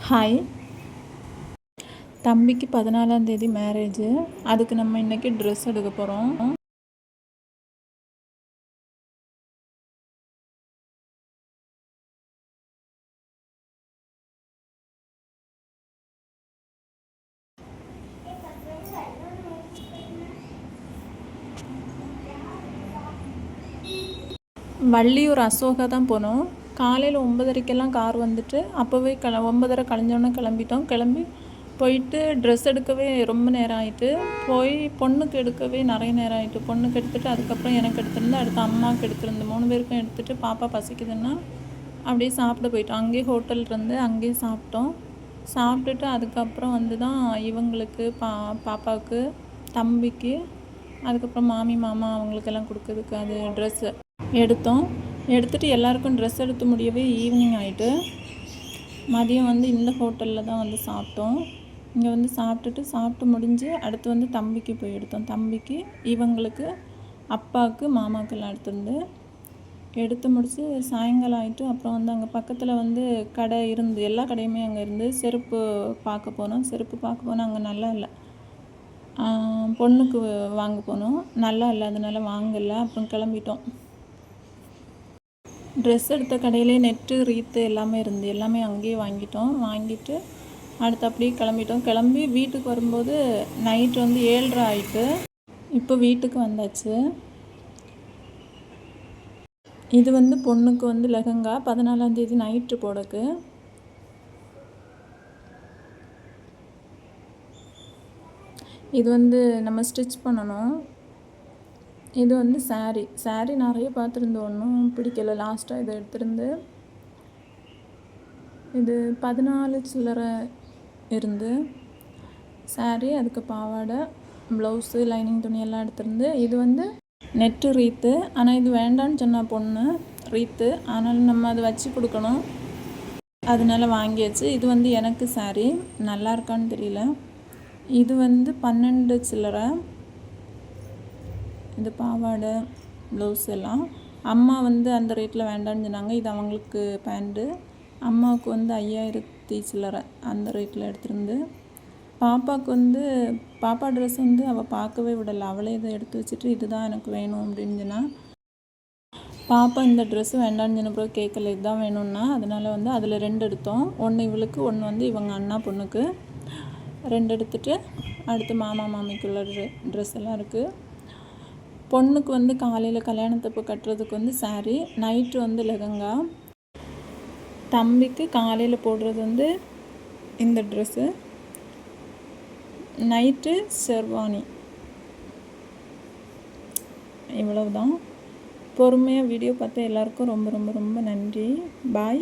Hi. தம்பிக்கு 14ஆம் தேதி marriage. அதுக்கு நம்ம இன்னைக்கு ட்ரெஸ் எடுக்க போகிறோம். வள்ளியூர் அசோகா தான் போனோம். காலையில் 9:30க்கெல்லாம் கார் வந்துட்டு அப்போவே 9:30 கழிஞ்சோன்னே கிளம்பி போயிட்டு ட்ரெஸ் எடுக்கவே ரொம்ப நேரம் ஆகிட்டு, போய் பொண்ணுக்கு எடுக்கவே நிறைய நேரம் ஆகிட்டு. பொண்ணுக்கு எடுத்துகிட்டு அதுக்கப்புறம் எனக்கு எடுத்துருந்து, அடுத்து அம்மாவுக்கு எடுத்துருந்து, 3 பேருக்கும் எடுத்துகிட்டு பாப்பா பசிக்குதுன்னா அப்படியே சாப்பிட போயிட்டோம். அங்கேயே ஹோட்டல் இருந்து அங்கேயே சாப்பிட்டோம். சாப்பிட்டுட்டு அதுக்கப்புறம் வந்து தான் இவங்களுக்கு பாப்பாவுக்கு, தம்பிக்கு, அதுக்கப்புறம் மாமி மாமா அவங்களுக்கெல்லாம் கொடுக்கறதுக்கு அது ட்ரெஸ்ஸு எடுத்துகிட்டு எல்லாருக்கும் ட்ரெஸ் எடுத்து முடியவே ஈவினிங் ஆகிட்டு, மதியம் வந்து இந்த ஹோட்டலில் தான் வந்து சாப்பிட்டோம். இங்கே வந்து சாப்பிட்டு முடிஞ்சு அடுத்து வந்து தம்பிக்கு போய் எடுத்தோம். தம்பிக்கு, இவங்களுக்கு, அப்பாவுக்கு, மாமாவுக்கெல்லாம் எடுத்து முடித்து சாயங்காலம் ஆகிட்டு, அப்புறம் வந்து அங்கே பக்கத்தில் வந்து கடை இருந்து, எல்லா கடையுமே அங்கே இருந்து செருப்பு பார்க்க போனோம். அங்கே நல்லா இல்லை. பொண்ணுக்கு வாங்க போனோம், நல்லா இல்லை, அதனால வாங்கலை. அப்புறம் கிளம்பிட்டோம். ட்ரெஸ் எடுத்த கடையிலே நெட்டு, ரீத்து எல்லாமே இருந்து எல்லாமே அங்கேயே வாங்கிட்டு அடுத்து அப்படியே கிளம்பி வீட்டுக்கு வரும்போது நைட்டு வந்து 7:30 ஆகிட்டு. இப்போ வீட்டுக்கு வந்தாச்சு. இது வந்து பொண்ணுக்கு வந்து லெஹங்கா 14ஆம் தேதி நைட்டு போடக்கு. இது வந்து நம்ம ஸ்டிச் பண்ணணும். இது வந்து சாரீ நிறைய பார்த்துருந்து, ஒன்றும் பிடிக்கலை. லாஸ்ட்டாக இதை எடுத்திருந்து. இது 14 சில்லறை இருந்து சாரீ, அதுக்கு பாவாடை, ப்ளவுஸு, லைனிங் துணி எல்லாம் எடுத்திருந்து. இது வந்து நெட்டு ரீத்து, ஆனால் இது வேண்டான்னு சொன்னால் பொண்ணு ரீத்து, ஆனாலும் நம்ம அதை வச்சு கொடுக்கணும், அதனால வாங்கியாச்சு. இது வந்து எனக்கு சாரீ, நல்லா இருக்கான்னு தெரியல. இது வந்து 12 சில்லறை. இது பாவாடை, ப்ளவுஸ் எல்லாம். அம்மா வந்து அந்த ரேட்டில் வேண்டான்னு சொன்னாங்க. இது அவங்களுக்கு பேண்ட்டு. அம்மாவுக்கு வந்து 5000 சில்லறை அந்த ரேட்டில் எடுத்திருந்து. பாப்பாவுக்கு வந்து பாப்பா ட்ரெஸ் வந்து அவள் பார்க்கவே விடலை. அவளே இதை எடுத்து வச்சுட்டு இதுதான் எனக்கு வேணும் அப்படின்னு சொன்னால், பாப்பா இந்த ட்ரெஸ்ஸு வேண்டான்னு சொன்ன பிறகு கேட்கல, இதுதான் வேணும்னா. அதனால் வந்து அதில் 2 எடுத்தோம். ஒன்று இவளுக்கு, ஒன்று வந்து இவங்க அண்ணா பொண்ணுக்கு. 2 எடுத்துகிட்டு அடுத்து மாமா மாமிக்குள்ள ட்ரெஸ் எல்லாம் இருக்குது. பொண்ணுக்கு வந்து காலையில் கல்யாணத்தப்போ கட்டுறதுக்கு வந்து சாரீ, நைட்டு வந்து லெஹங்கா. தம்பிக்கு காலையில் போடுறது வந்து இந்த ட்ரெஸ்ஸு, நைட்டு ஷெர்வானி. இவ்வளவுதான். பொறுமையாக வீடியோ பார்த்த எல்லாருக்கும் ரொம்ப ரொம்ப ரொம்ப நன்றி. பாய்.